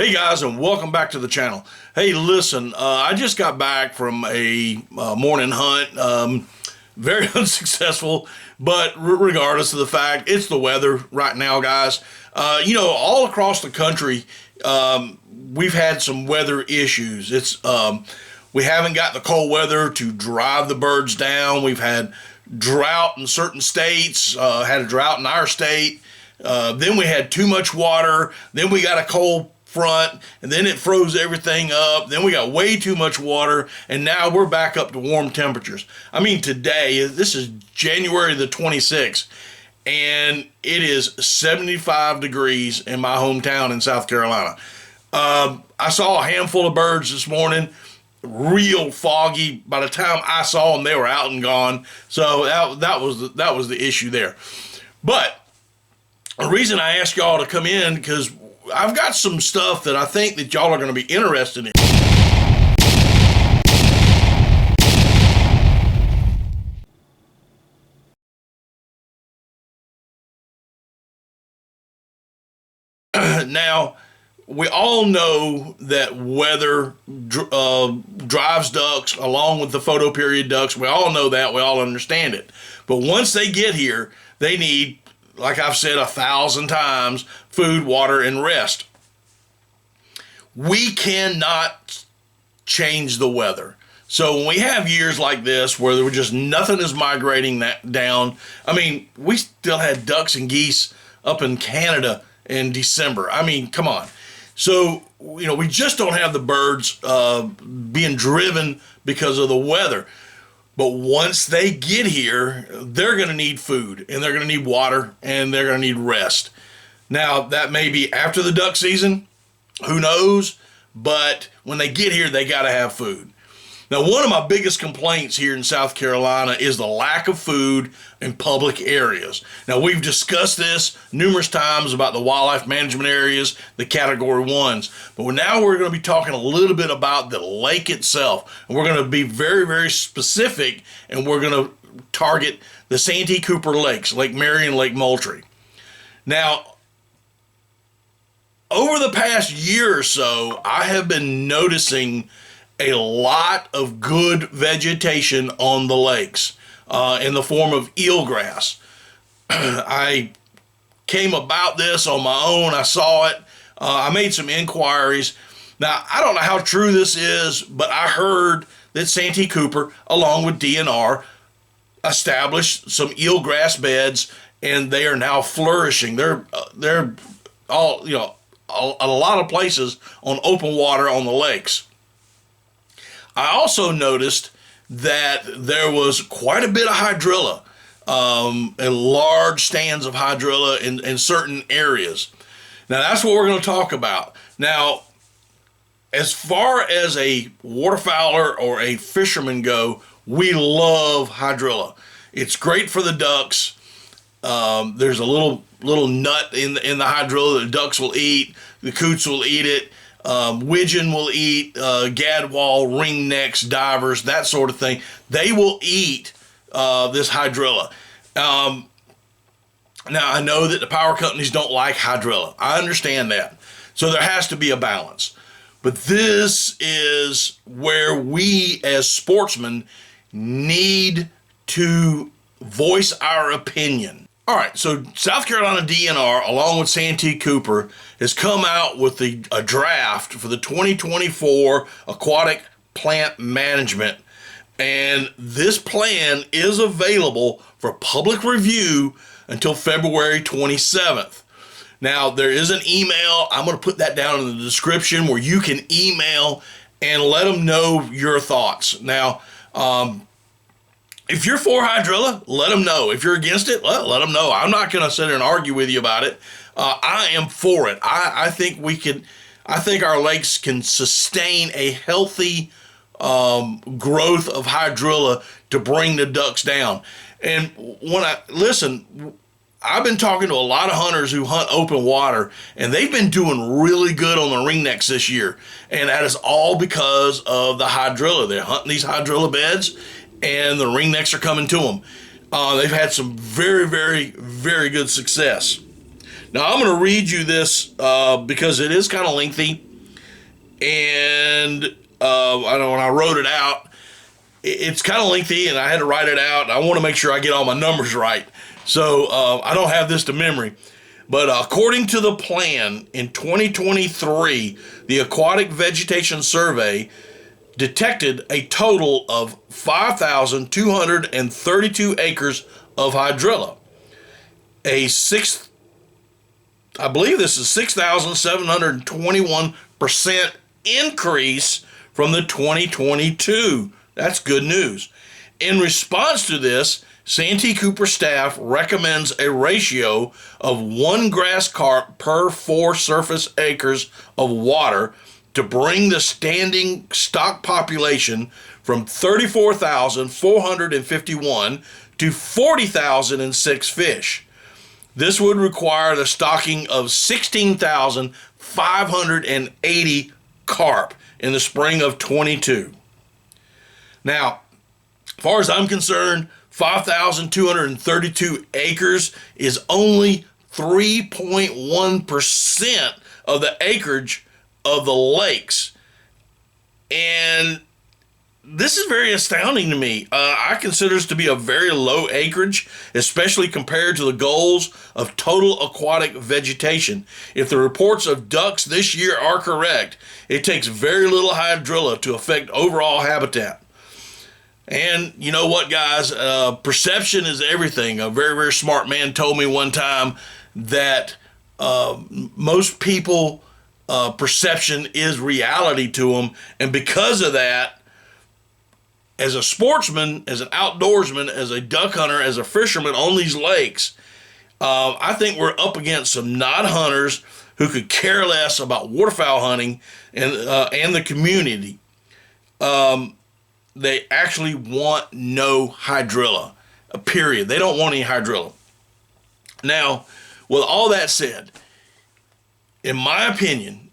Hey guys, and welcome back to the channel. Hey, listen, I just got back from a morning hunt. Very unsuccessful, but regardless of the fact, it's the weather right now, guys. All across the country, we've had some weather issues. We haven't got the cold weather to drive the birds down. We've had drought in certain states, had a drought in our state. Then we had too much water. Then we got a cold front, and then it froze everything up. Then we got way too much water, and now we're back up to warm temperatures. I mean, today, this is January the 26th, and it is 75 degrees in my hometown in South Carolina. I saw a handful of birds this morning, real foggy. By the time I saw them, they were out and gone. So that was the issue there. But the reason I asked y'all to come in, because I've got some stuff that I think that y'all are going to be interested in. Now, we all know that weather drives ducks along with the photoperiod ducks. We all know that. We all understand it. But once they get here, they need, like I've said 1,000 times, food, water, and rest. We cannot change the weather. So when we have years like this where there were just nothing is migrating down, I mean, we still had ducks and geese up in Canada in December. I mean, come on. So, we just don't have the birds being driven because of the weather. But once they get here, they're going to need food, and they're going to need water, and they're going to need rest. Now, that may be after the duck season. Who knows? But when they get here, they got to have food. Now, one of my biggest complaints here in South Carolina is the lack of food in public areas. Now, we've discussed this numerous times about the wildlife management areas, the category 1s. But now we're going to be talking a little bit about the lake itself. And we're going to be very, very specific, and we're going to target the Santee Cooper Lakes, Lake Mary and Lake Moultrie. Now, over the past year or so, I have been noticing a lot of good vegetation on the lakes in the form of eelgrass. I came about this on my own. I saw it. I made some inquiries. Now, I don't know how true this is, but I heard that Santee Cooper, along with DNR, established some eelgrass beds, and they are now flourishing. They're all, a lot of places on open water on the lakes. I also noticed that there was quite a bit of hydrilla, and large stands of hydrilla in certain areas. Now, that's what we're going to talk about. Now, as far as a waterfowler or a fisherman go, we love hydrilla. It's great for the ducks. There's a little nut in the hydrilla that the ducks will eat. The coots will eat it. Widgeon will eat, gadwall, ringnecks, divers, that sort of thing. They will eat this hydrilla. Now, I know that the power companies don't like hydrilla. I understand that. So there has to be a balance. But this is where we as sportsmen need to voice our opinion. All right, so South Carolina DNR, along with Santee Cooper, has come out with a draft for the 2024 aquatic plant management. And this plan is available for public review until February 27th. Now, there is an email. I'm going to put that down in the description where you can email and let them know your thoughts. Now, if you're for hydrilla, let them know. If you're against it, let them know. I'm not going to sit there and argue with you about it. I am for it. I think our lakes can sustain a healthy growth of hydrilla to bring the ducks down. And I've been talking to a lot of hunters who hunt open water, and they've been doing really good on the ringnecks this year. And that is all because of the hydrilla. They're hunting these hydrilla beds, and the ringnecks are coming to them. They've had some very, very, very good success. Now, I'm going to read you this because it is kind of lengthy. And I know when I wrote it out, it's kind of lengthy, and I had to write it out. I want to make sure I get all my numbers right. So I don't have this to memory. But according to the plan, in 2023, the Aquatic Vegetation Survey detected a total of 5,232 acres of hydrilla. I believe this is 6,721% increase from the 2022. That's good news. In response to this, Santee Cooper staff recommends a ratio of 1 grass carp per 4 surface acres of water to bring the standing stock population from 34,451 to 40,006 fish. This would require the stocking of 16,580 carp in the spring of 22. Now, as far as I'm concerned, 5,232 acres is only 3.1% of the acreage of the lakes. And this is very astounding to me. I consider this to be a very low acreage, especially compared to the goals of total aquatic vegetation. If the reports of ducks this year are correct, it takes very little hydrilla to affect overall habitat. And you know what, guys? Perception is everything. A very, very smart man told me one time that most people, perception is reality to them. And because of that, as a sportsman, as an outdoorsman, as a duck hunter, as a fisherman on these lakes, I think we're up against some non-hunters who could care less about waterfowl hunting and the community. They actually want no hydrilla, period. They don't want any hydrilla. Now, with all that said, in my opinion,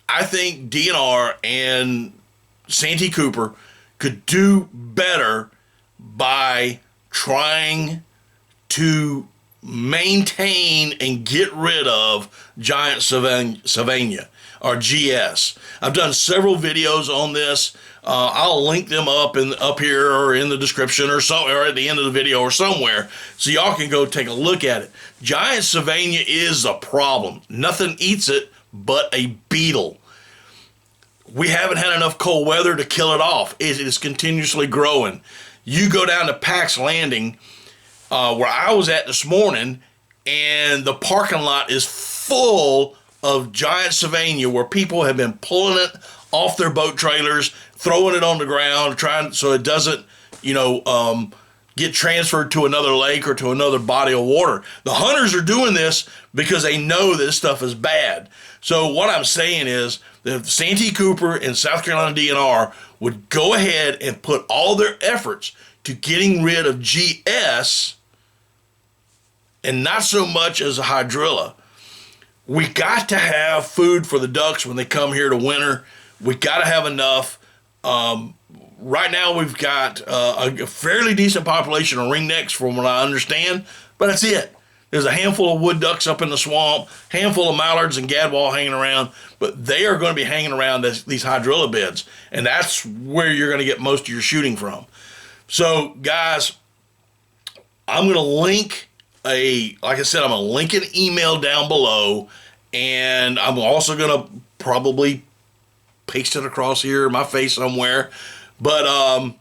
I think DNR and Santee Cooper could do better by trying to maintain and get rid of giant Savannah, or GS. I've done several videos on this. I'll link them up here or in the description or at the end of the video or somewhere, so y'all can go take a look at it. Giant Savannah is a problem. Nothing eats it but a beetle. We haven't had enough cold weather to kill it off. It is continuously growing. You go down to Pax Landing, where I was at this morning, and the parking lot is full of giant Savannah, where people have been pulling it off their boat trailers, throwing it on the ground, trying so it doesn't, get transferred to another lake or to another body of water. The hunters are doing this because they know this stuff is bad. So what I'm saying is that Santee Cooper and South Carolina DNR would go ahead and put all their efforts to getting rid of GS and not so much as a hydrilla. We got to have food for the ducks when they come here to winter. We got to have enough. Right now we've got a fairly decent population of ringnecks from what I understand, but that's it. There's a handful of wood ducks up in the swamp, handful of mallards and gadwall hanging around, but they are going to be hanging around these hydrilla beds, and that's where you're going to get most of your shooting from. So, guys, I'm going to link I'm going to link an email down below, and I'm also going to probably paste it across here in my face somewhere. But I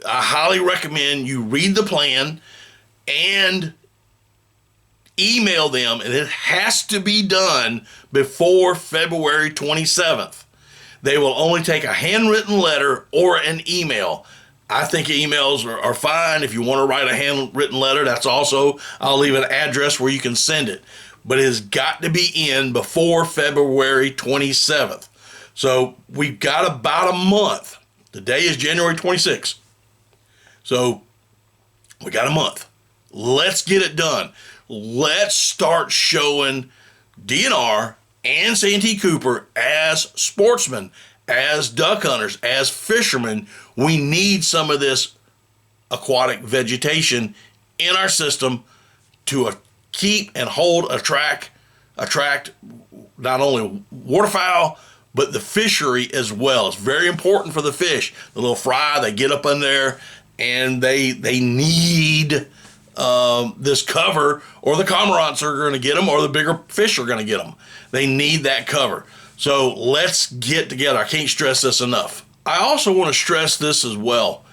highly recommend you read the plan and email them, and it has to be done before February 27th. They will only take a handwritten letter or an email. I think emails are fine. If you want to write a handwritten letter, that's also, I'll leave an address where you can send it. But it has got to be in before February 27th. So we've got about a month. Today is January 26th. So we got a month. Let's get it done. Let's start showing DNR and Santee Cooper as sportsmen, as duck hunters, as fishermen. We need some of this aquatic vegetation in our system to keep and attract not only waterfowl, but the fishery as well. It's very important for the fish. The little fry, they get up in there and they need this cover, or the cormorants are going to get them, or the bigger fish are going to get them. They need that cover. So let's get together. I can't stress this enough. I also want to stress this as well.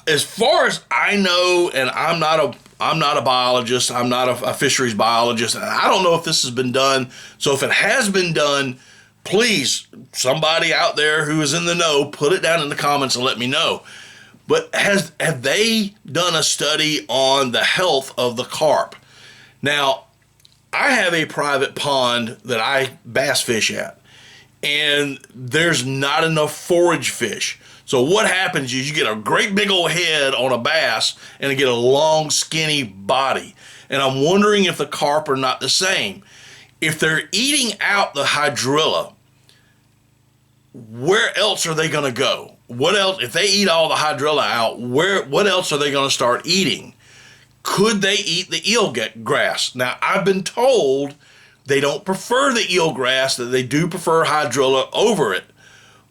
As far as I know, and I'm not a biologist, I'm not a fisheries biologist, and I don't know if this has been done. So if it has been done, please, somebody out there who is in the know, put it down in the comments and let me know. But have they done a study on the health of the carp? Now, I have a private pond that I bass fish at, and there's not enough forage fish. So what happens is you get a great big old head on a bass and you get a long skinny body. And I'm wondering if the carp are not the same. If they're eating out the hydrilla, where else are they going to go? What else, if they eat all the hydrilla out, what else are they going to start eating? Could they eat the eel grass? Now, I've been told they don't prefer the eel grass, that they do prefer hydrilla over it.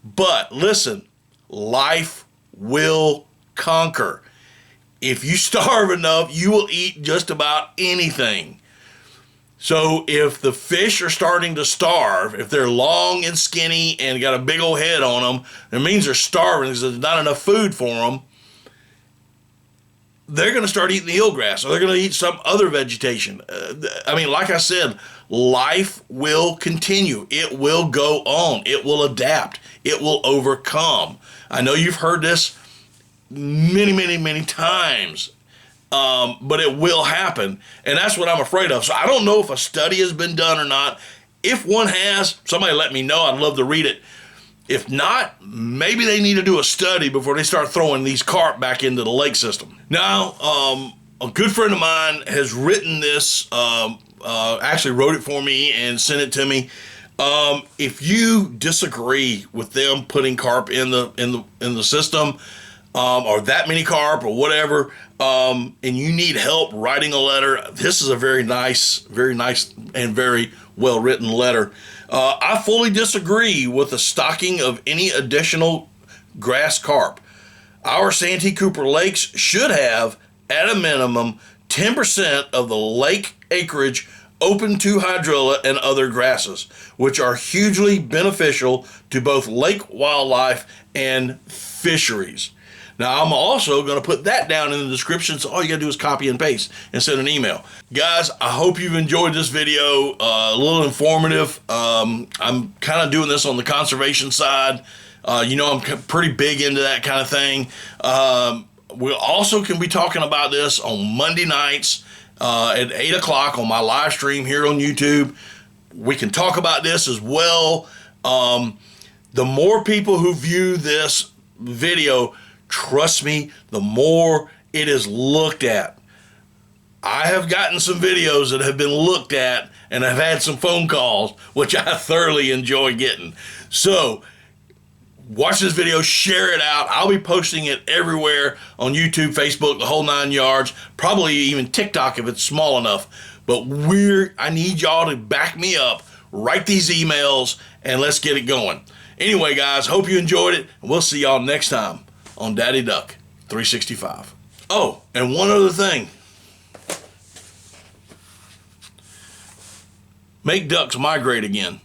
But listen, life will conquer. If you starve enough, you will eat just about anything. So if the fish are starting to starve, if they're long and skinny and got a big old head on them, it means they're starving because there's not enough food for them. They're going to start eating the eelgrass, or they're going to eat some other vegetation. I mean, like I said, life will continue. It will go on. It will adapt. It will overcome. I know you've heard this many, many, many times. But it will happen, and that's what I'm afraid of. So I don't know if a study has been done or not. If one has, somebody let me know. I'd love to read it. If not, maybe they need to do a study before they start throwing these carp back into the lake system. Now, a good friend of mine has written this, actually wrote it for me and sent it to me. If you disagree with them putting carp in the system, or that many carp or whatever, and you need help writing a letter, this is a very nice and very well-written letter. I fully disagree with the stocking of any additional grass carp. Our Santee Cooper Lakes should have, at a minimum, 10% of the lake acreage open to hydrilla and other grasses, which are hugely beneficial to both lake wildlife and fisheries. Now, I'm also going to put that down in the description, so all you got to do is copy and paste and send an email. Guys, I hope you've enjoyed this video, a little informative. I'm kind of doing this on the conservation side. You know, I'm pretty big into that kind of thing. We also can be talking about this on Monday nights at 8 o'clock on my live stream here on YouTube. We can talk about this as well. The more people who view this video, trust me, the more it is looked at. I have gotten some videos that have been looked at, and I've had some phone calls, which I thoroughly enjoy getting. So, watch this video, share it out. I'll be posting it everywhere on YouTube, Facebook, the whole 9 yards, probably even TikTok if it's small enough. But I need y'all to back me up, write these emails, and let's get it going. Anyway, guys, hope you enjoyed it, and we'll see y'all next time on Daddy Duck 365. Oh, and one other thing. Make ducks migrate again.